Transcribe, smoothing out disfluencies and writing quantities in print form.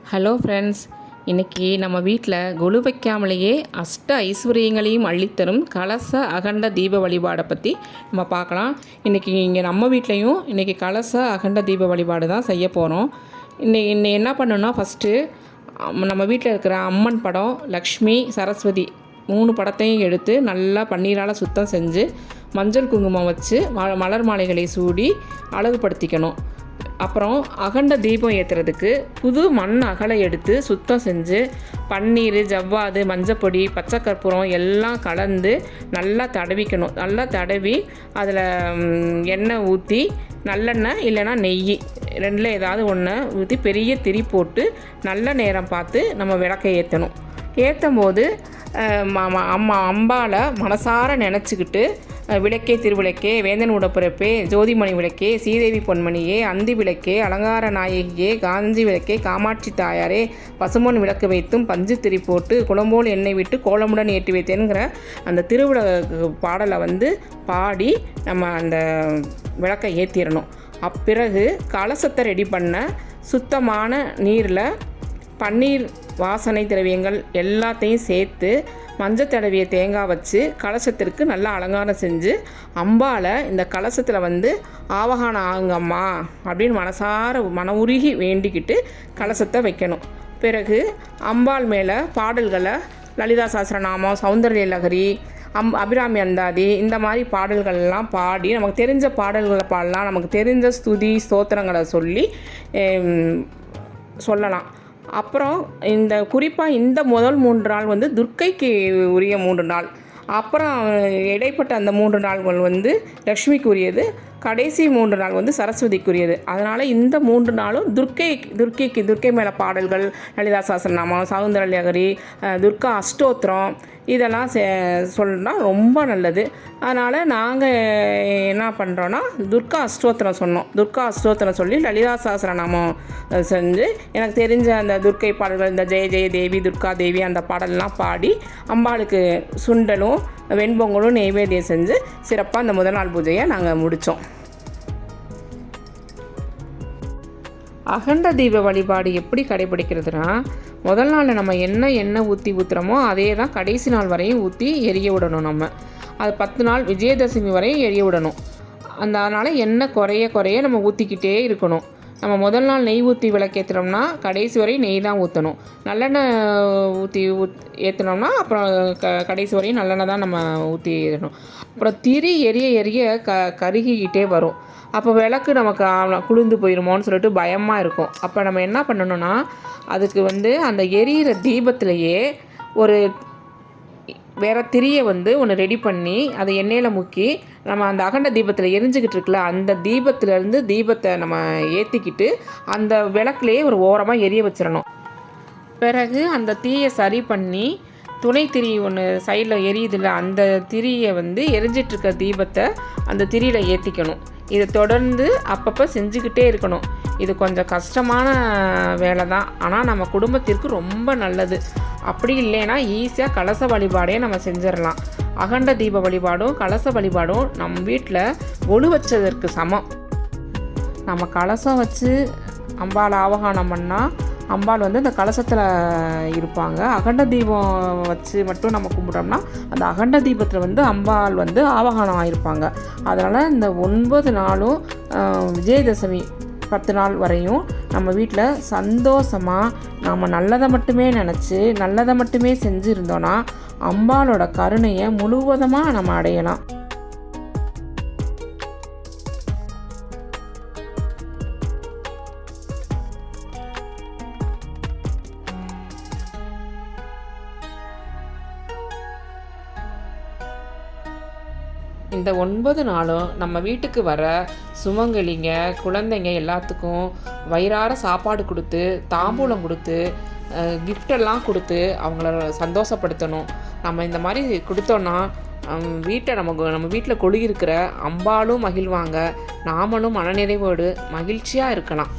Hello friends, இன்றைக்கி நம்ம வீட்டில் கொலு வைக்காமலேயே அஷ்ட ஐஸ்வர்யங்களையும் அள்ளித்தரும் கலச அகண்ட தீப வழிபாடை பற்றி நம்ம பார்க்கலாம். இன்றைக்கி இங்கே நம்ம வீட்லேயும் இன்றைக்கி கலச அகண்ட தீப வழிபாடு தான் செய்ய போகிறோம். இன்னை என்ன பண்ணணும்னா, ஃபஸ்ட்டு நம்ம வீட்டில் இருக்கிற அம்மன் படம், லக்ஷ்மி, சரஸ்வதி 3 படத்தையும் எடுத்து நல்லா பன்னீரால் சுத்தம் செஞ்சு மஞ்சள் குங்குமம் வச்சு மலர் மாலைகளை சூடி அழகுபடுத்திக்கணும். அப்புறம் அகண்ட தீபம் ஏற்றுறதுக்கு புது மண் அகலை எடுத்து சுத்தம் செஞ்சு பன்னீர், ஜவ்வாது, மஞ்சப்பொடி, பச்சை கற்பூரம் எல்லாம் கலந்து நல்லா தடவிக்கணும். நல்லா தடவி அதில் எண்ணெய் ஊற்றி, நல்லெண்ணெய் இல்லைன்னா நெய் ரெண்டில் ஏதாவது ஒன்று ஊற்றி பெரிய திரி போட்டு நல்ல நேரம் பார்த்து நம்ம விளக்கை ஏற்றணும். ஏற்றும் போது அம்பாவை மனசார நினச்சிக்கிட்டு, விளக்கே திருவிளக்கே, வேந்தன் உடப்பிறப்பே, ஜோதிமணி விளக்கே, சீதேவி பொன்மணியே, அந்தி விளக்கே, அலங்கார நாயகியே, காஞ்சி விளக்கே, காமாட்சி தாயாரே, பசுமன் விளக்கு வைத்தும் பஞ்சு திரி போட்டு குளம்போல் எண்ணெய் விட்டு கோலமுடன் ஏற்றி வைத்தேங்கிற அந்த திருவிளக்கு பாடலை பாடி நம்ம அந்த விளக்கை ஏற்றிடணும். அப்பிறகு கலசத்தை ரெடி பண்ண சுத்தமான நீரில் பன்னீர், வாசனை திரவியங்கள் எல்லாத்தையும் சேர்த்து மஞ்சள் தடவிய தேங்காய் வச்சு கலசத்திற்கு நல்லா அலங்காரம் செஞ்சு அம்பாவை இந்த கலசத்தில் ஆவகானம் ஆகுங்கம்மா அப்படின்னு மன உருகி வேண்டிக்கிட்டு கலசத்தை வைக்கணும். பிறகு அம்பாள் மேலே பாடல்களை லலிதா சஹஸ்ரநாமம், சௌந்தர்ய லகரி, அபிராமி அந்தாதி இந்த மாதிரி பாடல்கள்லாம் பாடி, நமக்கு தெரிஞ்ச பாடல்களை பாடலாம். நமக்கு தெரிஞ்ச ஸ்துதி ஸ்தோத்திரங்களை சொல்லலாம். அப்புறம் குறிப்பாக இந்த முதல் 3 நாள் துர்க்கைக்கு உரிய 3 நாள். அப்புறம் இடைப்பட்ட அந்த 3 நாள்கள் லக்ஷ்மிக்கு உரியது. கடைசி 3 நாள் சரஸ்வதிக்குரியது. அதனால் இந்த 3 நாளும் துர்க்கை மேலே பாடல்கள், லலிதா சஹஸ்ரநாமம், சௌந்தர்ய லகரி, துர்கா அஷ்டோத்திரம் இதெல்லாம் சொன்னால் ரொம்ப நல்லது. அதனால் நாங்கள் என்ன பண்ணுறோன்னா, துர்கா அஷ்டோத்திரம் சொல்லி லலிதா சஹஸ்ரநாமம் செஞ்சு எனக்கு தெரிஞ்ச அந்த துர்க்கை பாடல்கள், இந்த ஜெய ஜெய தேவி, துர்கா தேவி அந்த பாடல்லாம் பாடி அம்பாளுக்கு சுண்டலும் வெண்பொங்கலும் நெய்வேத்தியம் செஞ்சு சிறப்பாக அந்த முதல் நாள் பூஜையை நாங்கள் முடித்தோம். அகண்ட தீப வழிபாடு எப்படி கடைபிடிக்கிறதுனா, முதல் நாளில் நம்ம எண்ணெய் ஊற்றுறோமோ அதே தான் கடைசி நாள் வரையும் ஊற்றி எரிய விடணும். நம்ம அது 10 நாள் விஜயதசமி வரையும் எரிய விடணும். அதனால் எண்ணெய் குறைய நம்ம ஊற்றிக்கிட்டே இருக்கணும். நம்ம முதல் நாள் நெய் ஊற்றி விளக்கேற்றுனோம்னா கடைசி வரையும் நெய் தான் ஊற்றணும். நல்லெண்ணெய் ஊற்றி ஏற்றினோம்னா அப்புறம் கடைசி வரையும் நல்லெண்ணெய் தான் நம்ம ஊற்றி ஏற்றணும். அப்புறம் திரி எரிய கருகிக்கிட்டே வரும். அப்போ விளக்கு நமக்கு குளிர்ந்து போயிடுமோன்னு சொல்லிட்டு பயமாக இருக்கும். அப்போ நம்ம என்ன பண்ணணும்னா, அதுக்கு அந்த எரியிற தீபத்திலேயே ஒரு வேறு திரியை ஒன்று ரெடி பண்ணி அதை எண்ணெயில் முக்கி நம்ம அந்த அகண்ட தீபத்தில் எரிஞ்சிக்கிட்டு இருக்குல்ல, அந்த தீபத்திலேருந்து தீபத்தை நம்ம ஏற்றிக்கிட்டு அந்த விளக்குலேயே ஒரு ஓரமாக எரிய வச்சிடணும். பிறகு அந்த தீயை சரி பண்ணி துணை திரி ஒன்று சைடில் எரியுதில்ல, அந்த திரியை எரிஞ்சிட்ருக்க தீபத்தை அந்த திரியில் ஏற்றிக்கணும். இதை தொடர்ந்து அப்பப்போ செஞ்சுக்கிட்டே இருக்கணும். இது கொஞ்சம் கஷ்டமான வேலை தான், ஆனால் நம்ம குடும்பத்திற்கு ரொம்ப நல்லது. அப்படி இல்லைன்னா ஈஸியாக கலச வழிபாடே நம்ம செஞ்சிடலாம். அகண்ட தீப வழிபாடும் கலச வழிபாடும் நம்ம வீட்டில் ஒழு வச்சதற்கு சமம். நம்ம கலசம் வச்சு அம்பாள் ஆவகானம் பண்ணால் அம்பாள் அந்த கலசத்தில் இருப்பாங்க. அகண்ட தீபம் வச்சு மட்டும் நம்ம கும்பிட்டோம்னா அந்த அகண்ட தீபத்தில் அம்பாள் ஆவகானம் ஆகிருப்பாங்க. அதனால் இந்த 9 நாளும் விஜயதசமி 10 நாள் வரையும் நம்ம வீட்டில் சந்தோஷமாக நம்ம நல்லதை மட்டுமே நினச்சி நல்லதை மட்டுமே செஞ்சு இருந்தோன்னா அம்பாளோட கருணையை முழுவதுமாக நம்ம அடையலாம். இந்த 9 நாளும் நம்ம வீட்டுக்கு வர சுமங்கலிங்க, குழந்தைங்க எல்லாத்துக்கும் வயிறார சாப்பாடு கொடுத்து, தாம்பூலம் கொடுத்து, கிஃப்டெல்லாம் கொடுத்து அவங்கள சந்தோஷப்படுத்தணும். நம்ம இந்த மாதிரி கொடுத்தோன்னா நம்ம வீட்டில் கொழுகிருக்கிற அம்பாளும் மகிழ்வாங்க, நாமளும் மனநிறைவோடு மகிழ்ச்சியாக இருக்கலாம்.